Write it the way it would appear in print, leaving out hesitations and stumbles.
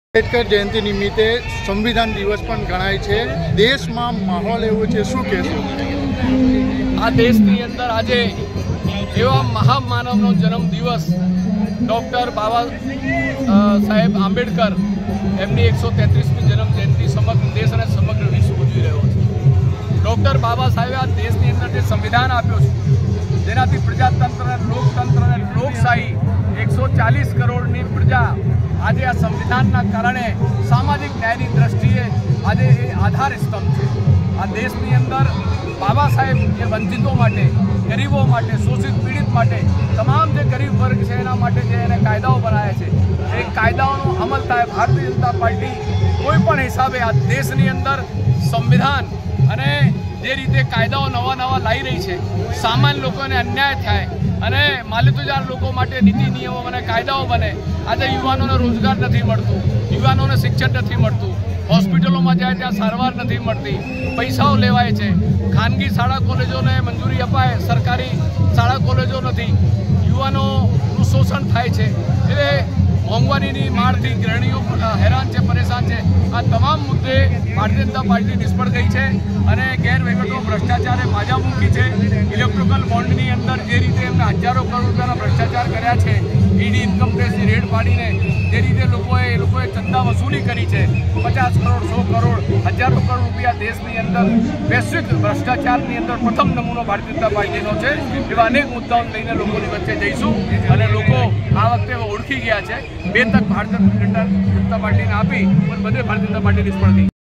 आंबेडकर जयंती निमित्ते संविधान दिवस पण गणाय छे। देश में माहौल एवो छे, शुं कहेशो? आ देशनी अंदर आजे एवा महामानवनो जन्म दिवस डॉक्टर बाबा साहेब आंबेडकर एमनी 133मी जन्म जयंती समग्र देश और समग्र विश्व उजवी रह्यो छे। डॉक्टर बाबा साहेबे आ देशनी अंदर जे संविधान आप्यो छे, जेनाथी प्रजातंत्र, लोकतंत्र और लोकशाही 140 करोड़नी प्रजा आज आ संविधान कारणे सामाजिक न्यायनी दृष्टिए आज आधार स्तंभ है। आ देशनी अंदर बाबा साहेब जे वंचितों माटे, गरीबों माटे, शोषित पीड़ित माटे, तमाम जे गरीब वर्ग है एना माटे जे एने कायदाओं बनाया है, एक कायदाओं अमल थाय। भारतीय जनता पार्टी कोईपण हिसाबे आ देशनी अंदर संविधान अने जे रीते कायदाओं नवा नवा लाई रही है, सामान्य लोकोने अन्याय थाय अने मालिकदार लोको माटे नीति नियमों अने कायदाओं बने। आज युवानोने रोजगार नहीं मळतो, युवानोने शिक्षण नहीं मळतुं, होस्पिटलों में जाए त्या सारवार नहीं मळती, पैसाओ लेवाय छे, खानगी शाळा कॉलेजों ने मंजूरी अपाय, सरकारी शाळा कॉलेजों नहीं, युवानों शोषण थाय छे। एटले मोंघवारीनी मारथी गृहिणीओ हैरान है, परेशान है। आ तमाम मुद्दे भारतीय जनता पार्टी निष्फળ गई है और गैरवहीवटो भ्रष्टाचारे माजा मूकी है। इलेक्ट्रिकल बॉन्डनी अंदर जे रीते एमने हजारों करोड़ रुपया भ्रष्टाचार कर्या छे, ईडी इनकम टेक्सनी रेड पाड़ीने जे रीते लोकोए चंदा वसूली करी है, 50 करोड़ 100 करोड़ हजारों करोड़ रुपया देशनी अंदर वैश्विक भ्रष्टाचारनी अंदर प्रथम नमूनो भारतीय जनता पार्टीनो छे। एवा अनेक मुद्दाओं लईने लोकोनी वच्चे जईशुं अने लोको आ वखते ओळखी गया है। 2 तक भारतीय जनता पार्टी ने आपी, पण बधे भारतीय जनता पार्टी निष्फળ गई।